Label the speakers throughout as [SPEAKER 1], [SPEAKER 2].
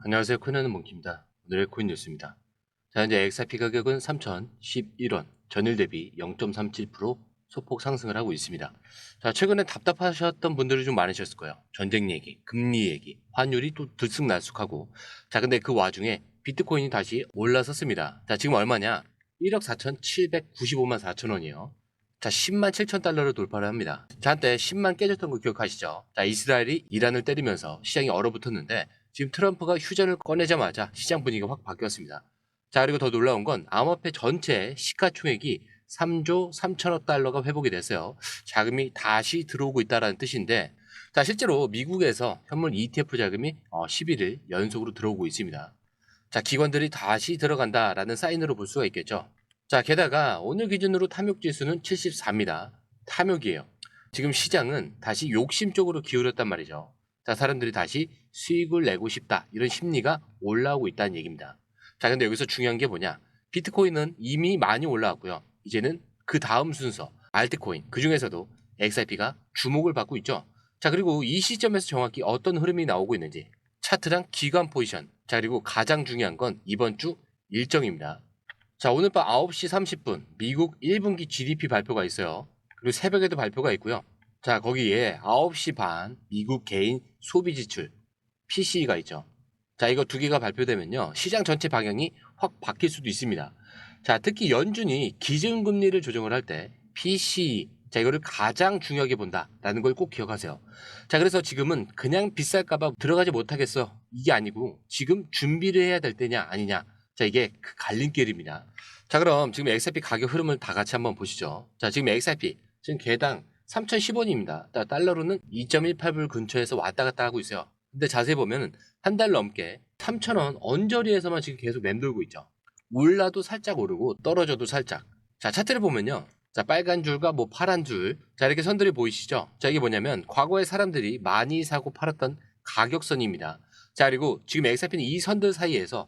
[SPEAKER 1] 안녕하세요. 코인하는 몽키입니다. 오늘의 코인 뉴스입니다. 자, 현재 XRP 가격은 3,011원, 전일 대비 0.37% 소폭 상승을 하고 있습니다. 자, 최근에 답답하셨던 분들이 좀 많으셨을 거예요. 전쟁 얘기, 금리 얘기, 환율이 또 들쑥날쑥하고. 자, 근데 그 와중에 비트코인이 다시 올라섰습니다. 자, 지금 얼마냐? 1억 4,795만 4천 원이에요. 자, 10만 7천 달러를 돌파를 합니다. 자, 한때 10만 깨졌던 거 기억하시죠? 자, 이스라엘이 이란을 때리면서 시장이 얼어붙었는데 지금 트럼프가 휴전을 꺼내자마자 시장 분위기가 확 바뀌었습니다. 자, 그리고 더 놀라운 건 암호화폐 전체 시가총액이 3조 3천억 달러가 회복이 됐어요. 자금이 다시 들어오고 있다는 뜻인데, 자, 실제로 미국에서 현물 ETF 자금이 11일 연속으로 들어오고 있습니다. 자, 기관들이 다시 들어간다라는 사인으로 볼 수가 있겠죠. 자, 게다가 오늘 기준으로 탐욕 지수는 74입니다. 탐욕이에요. 지금 시장은 다시 욕심 쪽으로 기울였단 말이죠. 자, 사람들이 다시 수익을 내고 싶다, 이런 심리가 올라오고 있다는 얘기입니다. 자, 근데 여기서 중요한 게 뭐냐? 비트코인은 이미 많이 올라왔고요. 이제는 그 다음 순서 알트코인, 그 중에서도 XRP가 주목을 받고 있죠. 자, 그리고 이 시점에서 정확히 어떤 흐름이 나오고 있는지 차트랑 기관 포지션, 자, 그리고 가장 중요한 건 이번 주 일정입니다. 자, 오늘 밤 9시 30분 미국 1분기 GDP 발표가 있어요. 그리고 새벽에도 발표가 있고요. 자, 거기에 9시 반 미국 개인 소비 지출 PCE가 있죠. 자, 이거 두 개가 발표되면요, 시장 전체 방향이 확 바뀔 수도 있습니다. 자, 특히 연준이 기준금리를 조정을 할 때 PCE, 자, 이거를 가장 중요하게 본다라는 걸 꼭 기억하세요. 자, 그래서 지금은 그냥 비쌀까봐 들어가지 못하겠어, 이게 아니고 지금 준비를 해야 될 때냐 아니냐, 자, 이게 그 갈림길입니다. 자, 그럼 지금 XRP 가격 흐름을 다 같이 한번 보시죠. 자, 지금 XRP 지금 개당 3,010원입니다. 달러로는 2.18불 근처에서 왔다 갔다 하고 있어요. 근데 자세히 보면 한 달 넘게 3,000원 언저리에서만 지금 계속 맴돌고 있죠. 올라도 살짝 오르고 떨어져도 살짝. 자, 차트를 보면요, 자, 빨간 줄과 뭐 파란 줄, 자, 이렇게 선들이 보이시죠? 자, 이게 뭐냐면 과거에 사람들이 많이 사고 팔았던 가격선입니다. 자, 그리고 지금 XRP는 이 선들 사이에서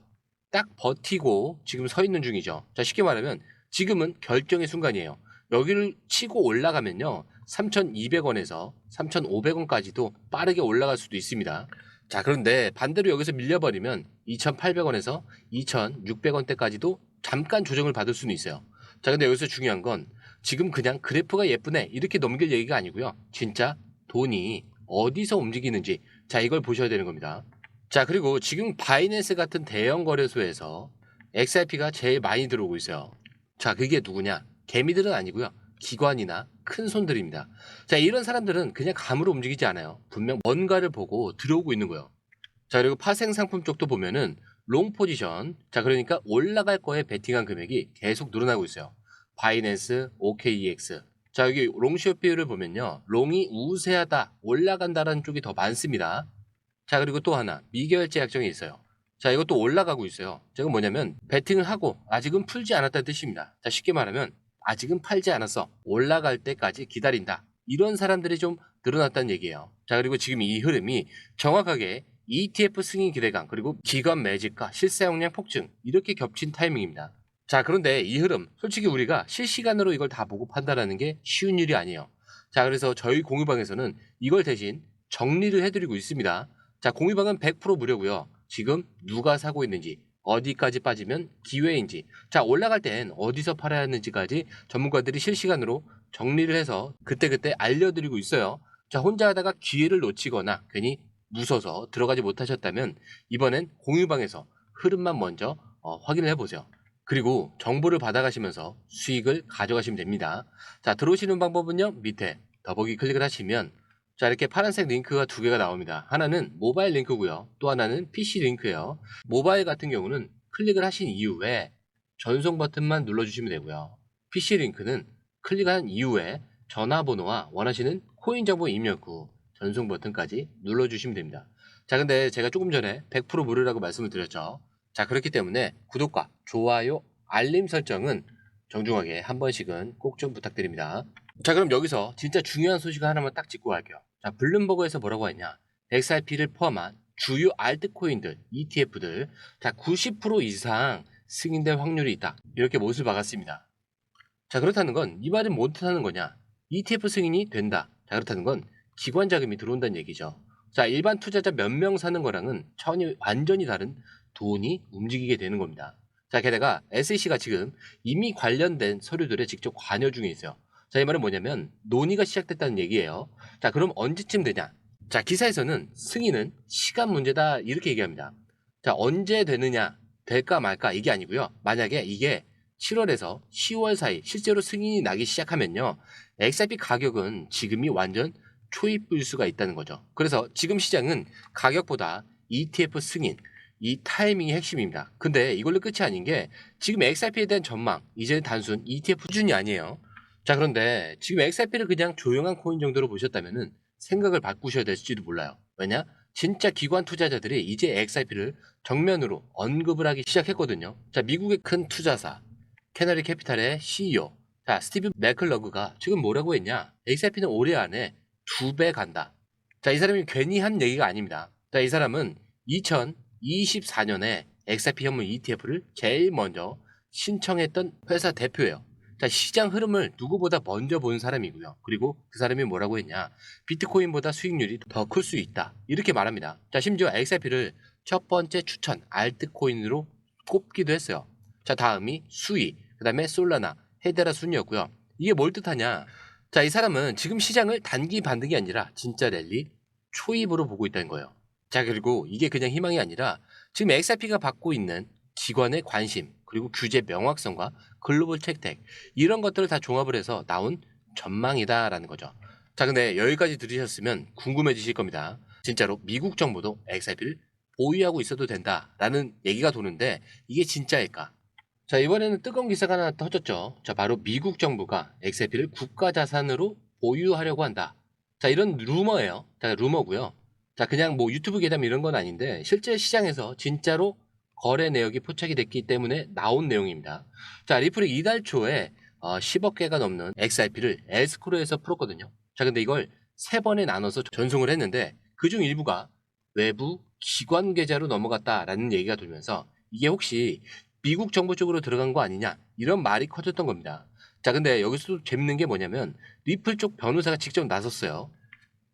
[SPEAKER 1] 딱 버티고 지금 서 있는 중이죠. 자, 쉽게 말하면 지금은 결정의 순간이에요. 여기를 치고 올라가면요, 3,200원에서 3,500원까지도 빠르게 올라갈 수도 있습니다. 자, 그런데 반대로 여기서 밀려버리면 2,800원에서 2,600원대까지도 잠깐 조정을 받을 수는 있어요. 자, 근데 여기서 중요한 건 지금 그냥 그래프가 예쁘네 이렇게 넘길 얘기가 아니고요. 진짜 돈이 어디서 움직이는지, 자, 이걸 보셔야 되는 겁니다. 자, 그리고 지금 바이낸스 같은 대형 거래소에서 XRP가 제일 많이 들어오고 있어요. 자, 그게 누구냐? 개미들은 아니고요. 기관이나 큰 손들입니다. 자, 이런 사람들은 그냥 감으로 움직이지 않아요. 분명 뭔가를 보고 들어오고 있는 거예요. 자, 그리고 파생 상품 쪽도 보면은 롱 포지션, 자, 그러니까 올라갈 거에 베팅한 금액이 계속 늘어나고 있어요. 바이낸스, OKEX. 자, 여기 롱숏 비율을 보면요, 롱이 우세하다, 올라간다라는 쪽이 더 많습니다. 자, 그리고 또 하나 미결제 약정이 있어요. 자, 이것도 올라가고 있어요. 제가 뭐냐면 베팅을 하고 아직은 풀지 않았다는 뜻입니다. 자, 쉽게 말하면 아직은 팔지 않았어, 올라갈 때까지 기다린다, 이런 사람들이 좀 늘어났다는 얘기예요. 자, 그리고 지금 이 흐름이 정확하게 ETF 승인 기대감, 그리고 기관 매집과 실사용량 폭증, 이렇게 겹친 타이밍입니다. 자, 그런데 이 흐름 솔직히 우리가 실시간으로 이걸 다 보고 판단하는 게 쉬운 일이 아니에요. 자, 그래서 저희 공유방에서는 이걸 대신 정리를 해드리고 있습니다. 자, 공유방은 100% 무료고요. 지금 누가 사고 있는지, 어디까지 빠지면 기회인지, 자, 올라갈 땐 어디서 팔아야 하는지까지 전문가들이 실시간으로 정리를 해서 그때그때 알려드리고 있어요. 자, 혼자 하다가 기회를 놓치거나 괜히 무서워서 들어가지 못하셨다면 이번엔 공유방에서 흐름만 먼저 확인을 해보세요. 그리고 정보를 받아가시면서 수익을 가져가시면 됩니다. 자, 들어오시는 방법은요, 밑에 더보기 클릭을 하시면 자, 이렇게 파란색 링크가 두 개가 나옵니다. 하나는 모바일 링크고요. 또 하나는 PC 링크예요. 모바일 같은 경우는 클릭을 하신 이후에 전송 버튼만 눌러주시면 되고요. PC 링크는 클릭한 이후에 전화번호와 원하시는 코인 정보 입력 후 전송 버튼까지 눌러주시면 됩니다. 자, 근데 제가 조금 전에 100% 무료라고 말씀을 드렸죠. 자, 그렇기 때문에 구독과 좋아요, 알림 설정은 정중하게 한 번씩은 꼭 좀 부탁드립니다. 자, 그럼 여기서 진짜 중요한 소식 하나만 딱 짚고 갈게요. 자, 블룸버그에서 뭐라고 했냐? XRP를 포함한 주요 알트코인들, ETF들, 자, 90% 이상 승인될 확률이 있다, 이렇게 못을 박았습니다. 자, 그렇다는 건 이 말은 못하는 거냐? ETF 승인이 된다. 자, 그렇다는 건 기관 자금이 들어온다는 얘기죠. 자, 일반 투자자 몇 명 사는 거랑은 완전히 다른 돈이 움직이게 되는 겁니다. 자, 게다가 SEC가 지금 이미 관련된 서류들에 직접 관여 중에 있어요. 자, 이 말은 뭐냐면 논의가 시작됐다는 얘기예요. 자, 그럼 언제쯤 되냐? 자, 기사에서는 승인은 시간 문제다 이렇게 얘기합니다. 자, 언제 되느냐, 될까 말까 이게 아니고요. 만약에 이게 7월에서 10월 사이 실제로 승인이 나기 시작하면요, XRP 가격은 지금이 완전 초입일 수가 있다는 거죠. 그래서 지금 시장은 가격보다 ETF 승인, 이 타이밍이 핵심입니다. 근데 이걸로 끝이 아닌 게 지금 XRP에 대한 전망, 이제는 단순 ETF 수준이 아니에요. 자, 그런데 지금 XRP를 그냥 조용한 코인 정도로 보셨다면은 생각을 바꾸셔야 될지도 몰라요. 왜냐? 진짜 기관 투자자들이 이제 XRP를 정면으로 언급을 하기 시작했거든요. 자, 미국의 큰 투자사 캐너리 캐피탈의 CEO, 자, 스티브 맥클러그가 지금 뭐라고 했냐? XRP는 올해 안에 2배 간다. 자, 이 사람이 괜히 한 얘기가 아닙니다. 자, 이 사람은 2024년에 XRP 현물 ETF를 제일 먼저 신청했던 회사 대표예요. 자, 시장 흐름을 누구보다 먼저 본 사람이고요. 그리고 그 사람이 뭐라고 했냐? 비트코인보다 수익률이 더 클 수 있다. 이렇게 말합니다. 자, 심지어 XRP를 첫 번째 추천 알트코인으로 꼽기도 했어요. 자, 다음이 수이, 그 다음에 솔라나, 헤데라 순이었고요. 이게 뭘 뜻하냐? 자, 이 사람은 지금 시장을 단기 반등이 아니라 진짜 랠리 초입으로 보고 있다는 거예요. 자, 그리고 이게 그냥 희망이 아니라 지금 XRP가 받고 있는 기관의 관심, 그리고 규제 명확성과 글로벌 채택, 이런 것들을 다 종합을 해서 나온 전망이다라는 거죠. 자, 근데 여기까지 들으셨으면 궁금해지실 겁니다. 진짜로 미국 정부도 XRP를 보유하고 있어도 된다라는 얘기가 도는데 이게 진짜일까? 자, 이번에는 뜨거운 기사가 하나 터졌죠. 자, 바로 미국 정부가 XRP를 국가 자산으로 보유하려고 한다. 자, 이런 루머예요. 자, 루머고요. 자, 그냥 뭐 유튜브 괴담 이런 건 아닌데 실제 시장에서 진짜로 거래 내역이 포착이 됐기 때문에 나온 내용입니다. 자, 리플이 이달 초에 10억 개가 넘는 XRP를 에스크로에서 풀었거든요. 자, 근데 이걸 3번에 나눠서 전송을 했는데 그중 일부가 외부 기관 계좌로 넘어갔다라는 얘기가 돌면서 이게 혹시 미국 정부 쪽으로 들어간 거 아니냐 이런 말이 커졌던 겁니다. 자, 근데 여기서도 재밌는 게 뭐냐면 리플 쪽 변호사가 직접 나섰어요.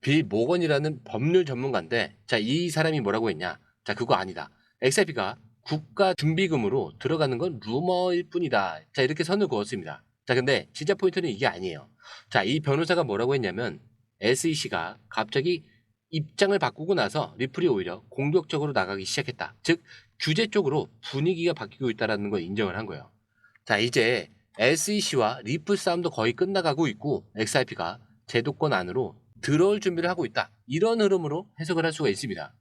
[SPEAKER 1] 빌 모건이라는 법률 전문가인데, 자, 이 사람이 뭐라고 했냐? 자, 그거 아니다. XRP가 국가 준비금으로 들어가는 건 루머일 뿐이다. 자, 이렇게 선을 그었습니다. 자, 근데 진짜 포인트는 이게 아니에요. 자, 이 변호사가 뭐라고 했냐면 SEC가 갑자기 입장을 바꾸고 나서 리플이 오히려 공격적으로 나가기 시작했다. 즉 규제 쪽으로 분위기가 바뀌고 있다는 걸 인정을 한 거예요. 자, 이제 SEC와 리플 싸움도 거의 끝나가고 있고 XRP가 제도권 안으로 들어올 준비를 하고 있다. 이런 흐름으로 해석을 할 수가 있습니다.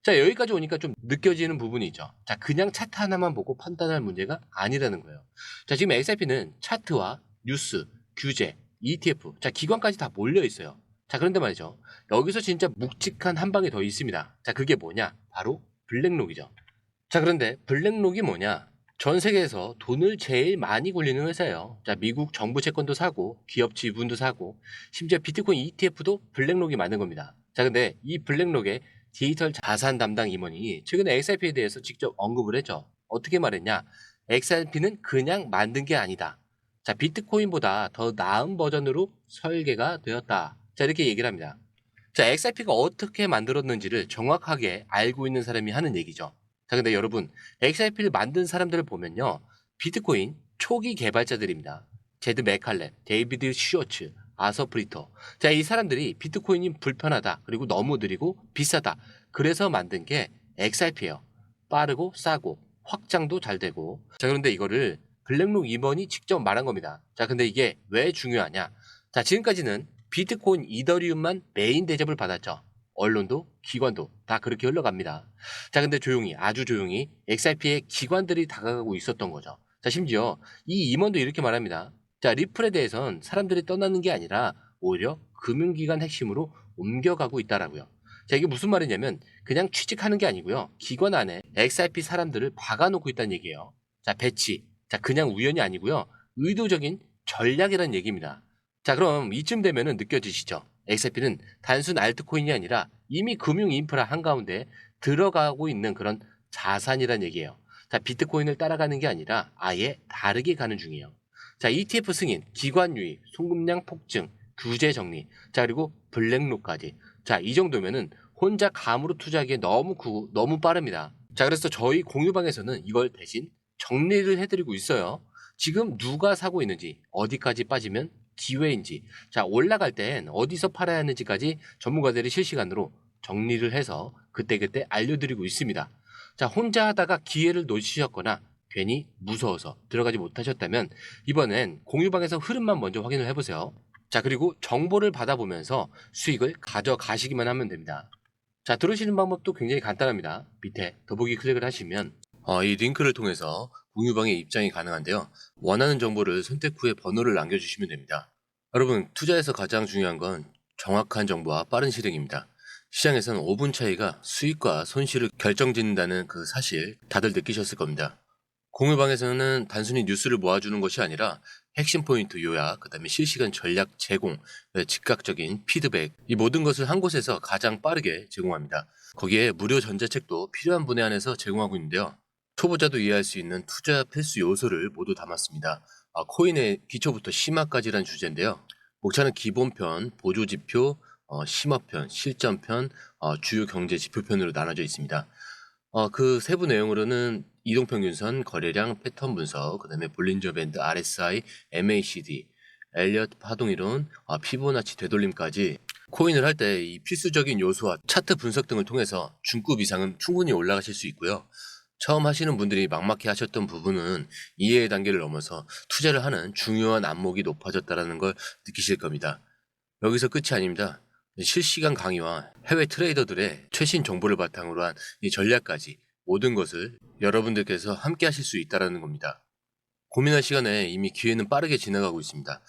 [SPEAKER 1] 자, 여기까지 오니까 좀 느껴지는 부분이 있죠. 자, 그냥 차트 하나만 보고 판단할 문제가 아니라는 거예요. 자, 지금 XRP는 차트와 뉴스, 규제, ETF, 자, 기관까지 다 몰려 있어요. 자, 그런데 말이죠. 여기서 진짜 묵직한 한 방이 더 있습니다. 자, 그게 뭐냐? 바로 블랙록이죠. 자, 그런데 블랙록이 뭐냐? 전 세계에서 돈을 제일 많이 굴리는 회사예요. 자, 미국 정부 채권도 사고, 기업 지분도 사고, 심지어 비트코인 ETF도 블랙록이 만든 겁니다. 자, 근데 이 블랙록의 디지털 자산 담당 임원이 최근에 XRP에 대해서 직접 언급을 했죠. 어떻게 말했냐? XRP는 그냥 만든 게 아니다. 자, 비트코인보다 더 나은 버전으로 설계가 되었다. 자, 이렇게 얘기를 합니다. 자, XRP가 어떻게 만들었는지를 정확하게 알고 있는 사람이 하는 얘기죠. 자, 근데 여러분, XRP를 만든 사람들을 보면요. 비트코인 초기 개발자들입니다. 제드 맥칼렙, 데이비드 슈어츠, 아서 브리터. 자, 이 사람들이 비트코인이 불편하다, 그리고 너무 느리고 비싸다. 그래서 만든 게 XRP예요. 빠르고 싸고 확장도 잘 되고. 자, 그런데 이거를 블랙록 임원이 직접 말한 겁니다. 자, 근데 이게 왜 중요하냐? 자, 지금까지는 비트코인 이더리움만 메인 대접을 받았죠. 언론도 기관도 다 그렇게 흘러갑니다. 자, 근데 조용히, 아주 조용히 XRP에 기관들이 다가가고 있었던 거죠. 자, 심지어 이 임원도 이렇게 말합니다. 자, 리플에 대해선 사람들이 떠나는 게 아니라 오히려 금융기관 핵심으로 옮겨가고 있다라고요. 자, 이게 무슨 말이냐면 그냥 취직하는 게 아니고요. 기관 안에 XRP 사람들을 박아놓고 있다는 얘기예요. 자, 배치. 자, 그냥 우연이 아니고요. 의도적인 전략이라는 얘기입니다. 자, 그럼 이쯤 되면은 느껴지시죠? XRP는 단순 알트코인이 아니라 이미 금융 인프라 한가운데 들어가고 있는 그런 자산이란 얘기예요. 자, 비트코인을 따라가는 게 아니라 아예 다르게 가는 중이에요. 자, ETF 승인, 기관 유입, 송금량 폭증, 규제 정리, 자, 그리고 블랙록까지. 자, 이 정도면은 혼자 감으로 투자하기에 너무 크고 너무 빠릅니다. 자, 그래서 저희 공유방에서는 이걸 대신 정리를 해드리고 있어요. 지금 누가 사고 있는지, 어디까지 빠지면 기회인지, 자, 올라갈 땐 어디서 팔아야 하는지까지 전문가들이 실시간으로 정리를 해서 그때그때 알려드리고 있습니다. 자, 혼자 하다가 기회를 놓치셨거나 괜히 무서워서 들어가지 못하셨다면 이번엔 공유방에서 흐름만 먼저 확인을 해보세요. 자, 그리고 정보를 받아보면서 수익을 가져가시기만 하면 됩니다. 자, 들으시는 방법도 굉장히 간단합니다. 밑에 더보기 클릭을 하시면 이 링크를 통해서 공유방에 입장이 가능한데요. 원하는 정보를 선택 후에 번호를 남겨주시면 됩니다. 여러분, 투자에서 가장 중요한 건 정확한 정보와 빠른 실행입니다. 시장에서는 5분 차이가 수익과 손실을 결정짓는다는 그 사실 다들 느끼셨을 겁니다. 공유방에서는 단순히 뉴스를 모아주는 것이 아니라 핵심 포인트 요약, 그 다음에 실시간 전략 제공, 즉각적인 피드백, 이 모든 것을 한 곳에서 가장 빠르게 제공합니다. 거기에 무료 전자책도 필요한 분에 한해서 제공하고 있는데요. 초보자도 이해할 수 있는 투자 필수 요소를 모두 담았습니다. 코인의 기초부터 심화까지란 주제인데요. 목차는 기본편, 보조지표, 심화편, 실전편, 주요 경제 지표편으로 나눠져 있습니다. 그 세부 내용으로는 이동평균선, 거래량, 패턴 분석, 그 다음에 볼린저 밴드, RSI, MACD, 엘리엇 파동이론, 피보나치 되돌림까지 코인을 할 때 이 필수적인 요소와 차트 분석 등을 통해서 중급 이상은 충분히 올라가실 수 있고요. 처음 하시는 분들이 막막해 하셨던 부분은 이해의 단계를 넘어서 투자를 하는 중요한 안목이 높아졌다는 걸 느끼실 겁니다. 여기서 끝이 아닙니다. 실시간 강의와 해외 트레이더들의 최신 정보를 바탕으로 한 이 전략까지 모든 것을 여러분들께서 함께 하실 수 있다는 겁니다. 고민할 시간에 이미 기회는 빠르게 지나가고 있습니다.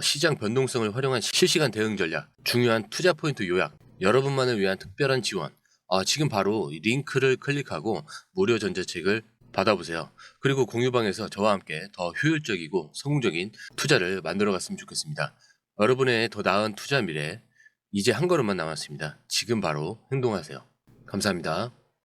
[SPEAKER 1] 시장 변동성을 활용한 실시간 대응 전략, 중요한 투자 포인트 요약, 여러분만을 위한 특별한 지원, 지금 바로 이 링크를 클릭하고 무료 전자책을 받아보세요. 그리고 공유방에서 저와 함께 더 효율적이고 성공적인 투자를 만들어 갔으면 좋겠습니다. 여러분의 더 나은 투자 미래, 이제 한 걸음만 남았습니다. 지금 바로 행동하세요. 감사합니다.